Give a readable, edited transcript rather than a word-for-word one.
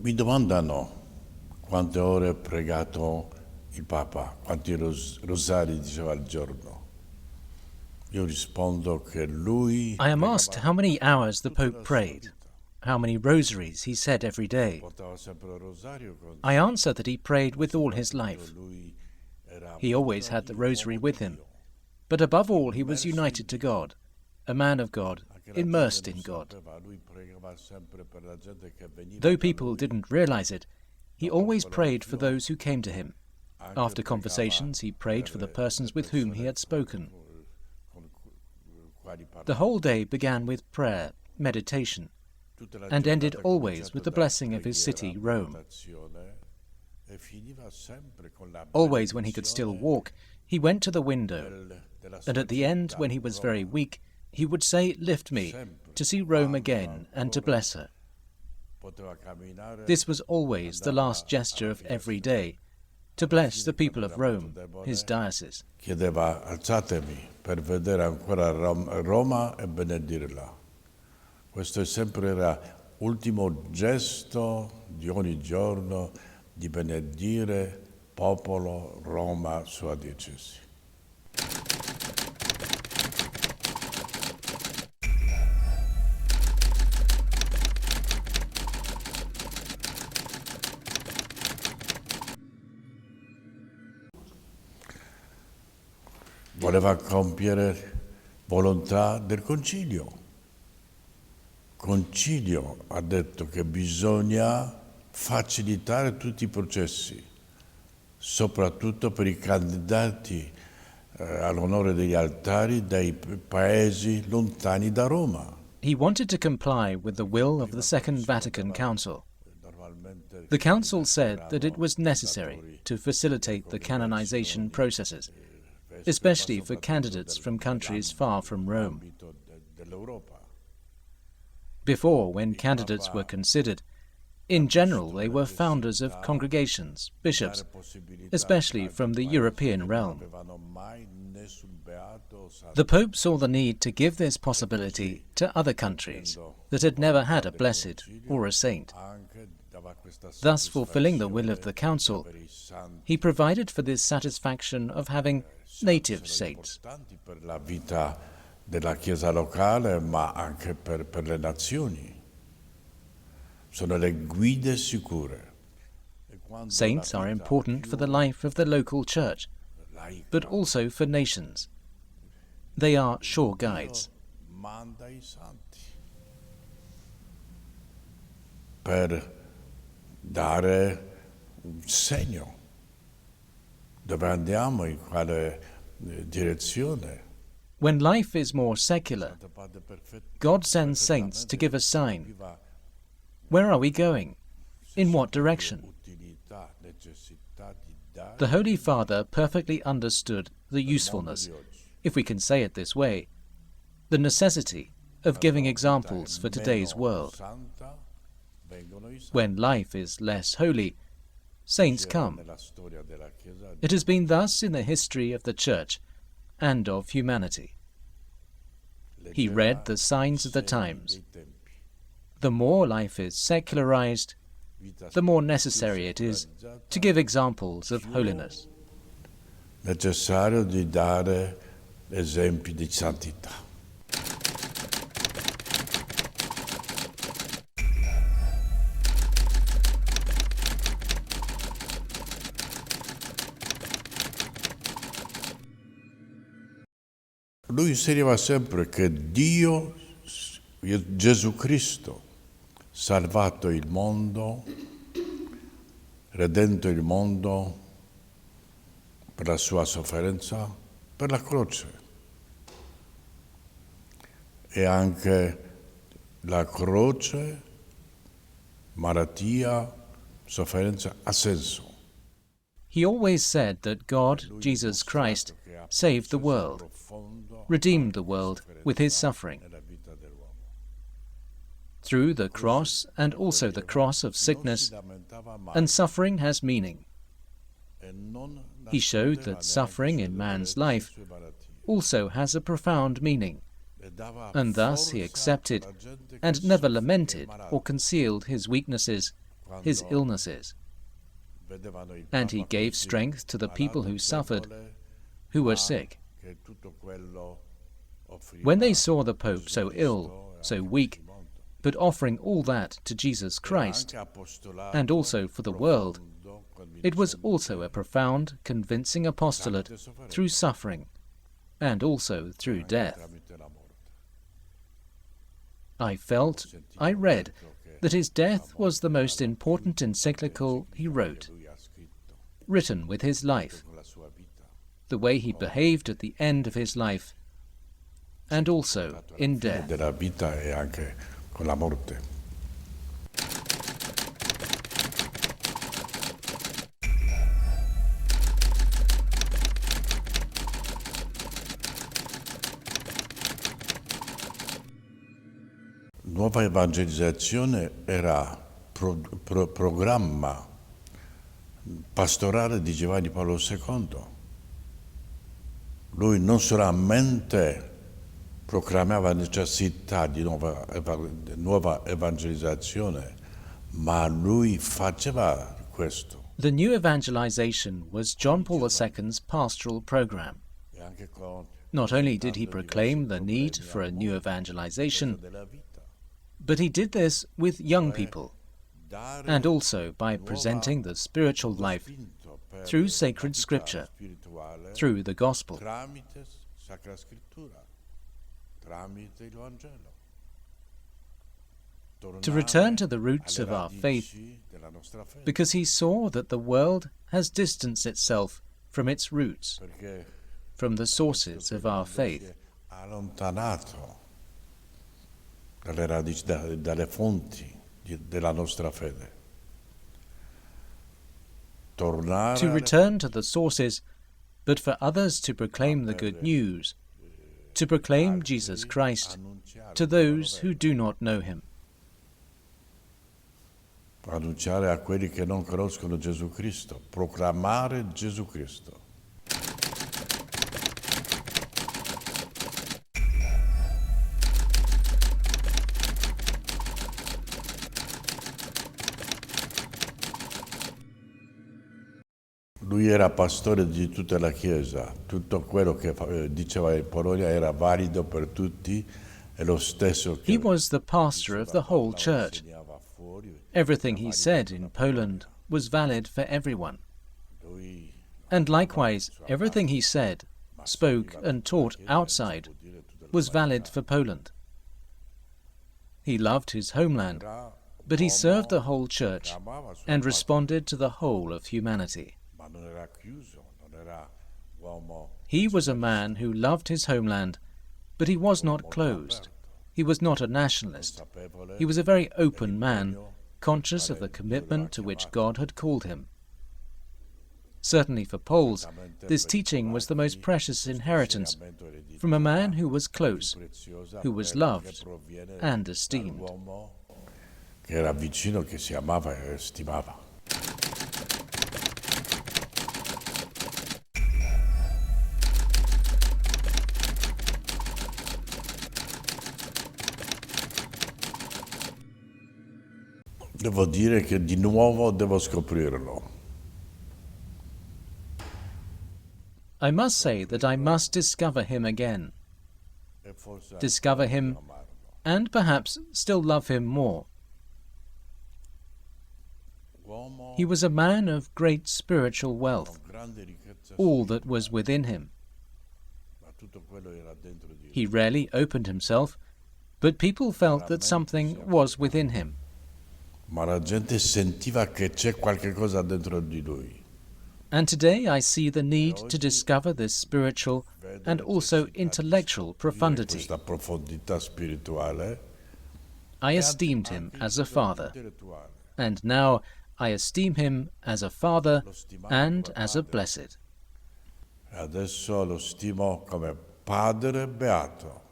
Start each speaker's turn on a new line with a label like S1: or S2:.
S1: Mi domandano quante ore ha pregato il Papa, quanti rosari diceva al giorno. Io rispondo che lui
S2: I am asked how many hours the Pope prayed, how many rosaries he said every day.
S1: portava sempre il rosario con
S2: I answer that he prayed with all his life.
S1: lui era
S2: He always had the rosary with him. But above all, he was united to God, a man of God, immersed in God.
S1: lui pregava sempre per la gente che veniva
S2: Though
S1: da
S2: people
S1: lui.
S2: didn't realize it, he always prayed for those who came to him. After conversations, he prayed for the persons with whom he had spoken. The whole day began with prayer, meditation, and ended always with the blessing of his city, Rome. Always when he could still walk, he went to the window, and at the end, when he was very weak, he would say, "Lift me," to see Rome again and to bless her. This was always the last gesture of every day, to bless the people of Rome, his diocese.
S1: Chiedeva alzatemi per vedere ancora Roma e benedirla. Questo sempre era l'ultimo gesto di ogni giorno di benedire popolo, Roma, sua diocesi. Voleva compiere volontà del concilio. Concilio ha detto che bisogna facilitare tutti i processi, soprattutto per i candidati all'onore degli altari dai paesi lontani da Roma.
S2: He wanted to comply with the will of the Second Vatican Council. The Council said that it was necessary to facilitate the canonization processes, especially for candidates from countries far from Rome. Before, when candidates were considered, in general they were founders of congregations, bishops, especially from the European realm. The Pope saw the need to give this possibility to other countries that had never had a blessed or a saint. Thus, fulfilling the will of the Council, he provided for this satisfaction of having native saints.
S1: Per la vita della Chiesa locale, ma anche per le nazioni. Sono le guide sicure.
S2: Saints are important for the life of the local church, but also for nations. They are sure guides.
S1: Manda i santi per dare un segno dove andiamo, in quale direzione.
S2: When life is more secular, God sends saints to give a sign. Where are we going? In what direction? The Holy Father perfectly understood the usefulness, if we can say it this way, the necessity of giving examples for today's world. When life is less holy, saints come. It has been thus in the history of the Church and of humanity. He read the signs of the times. The more life is secularized, the more necessary it is to give examples of holiness.
S1: Necessario di dare esempi di santità. Lui inseriva sempre che Dio, Gesù Cristo, salvato il mondo, redento il mondo per la sua sofferenza, per la croce. E anche la croce, malattia, sofferenza ha senso.
S2: He always said that God, Jesus Christ, saved the world, redeemed the world with his suffering. Through the cross, and also the cross of sickness, and suffering has meaning. He showed that suffering in man's life also has a profound meaning, and thus he accepted and never lamented or concealed his weaknesses, his illnesses, and he gave strength to the people who suffered, who were sick. When they saw the Pope so ill, so weak, but offering all that to Jesus Christ, and also for the world, it was also a profound, convincing apostolate through suffering, and also through death. I read, that his death was the most important encyclical he wrote, written with his life, the way he behaved at the end of his life, and also in death.
S1: Nuova evangelizzazione era programma pastorale di Giovanni Paolo II. Lui non solamente proclamava la necessità di nuova evangelizzazione, ma lui faceva questo.
S2: The new evangelization was John Paul II's pastoral program. Not only did he proclaim the need for a new evangelization, but he did this with young people, and also by presenting the spiritual life through sacred scripture, through the gospel. To return to the roots of our faith, because he saw that the world has distanced itself from its roots, from the sources of our faith.
S1: Dalle fonti della nostra fede.
S2: To return to the sources, but for others to proclaim the good news, to proclaim Jesus Christ to those who do not know him.
S1: Annunciare a quelli che non conoscono Gesù Cristo, proclamare Gesù Cristo. Lui era pastore di tutta la Chiesa, tutto quello che diceva in Polonia era valido per tutti, e lo stesso che
S2: He was the pastor of the whole church. Everything he said in Poland was valid for everyone. And likewise, everything he said, spoke and taught outside was valid for Poland. He loved his homeland, but he served the whole church and responded to the whole of humanity. He was a man who loved his homeland, but he was not closed. He was not a nationalist. He was a very open man, conscious of the commitment to which God had called him. Certainly for Poles, this teaching was the most precious inheritance from a man who was close, who was loved and esteemed.
S1: Che era vicino, che si amava e stimava. Devo dire che di nuovo devo scoprirlo.
S2: I must say that I must discover him again. Discover him, and perhaps still love him more. He was a man of great spiritual wealth, all that was within him. He rarely opened himself, but people felt that something was within him.
S1: Ma la gente sentiva che c'è qualche cosa dentro di lui.
S2: And today I see the need to discover this spiritual and also intellectual profundity.
S1: Questa profondità spirituale.
S2: I esteemed him as a father, and now I esteem him as a father and as a blessed.
S1: Adesso lo stimo come padre beato.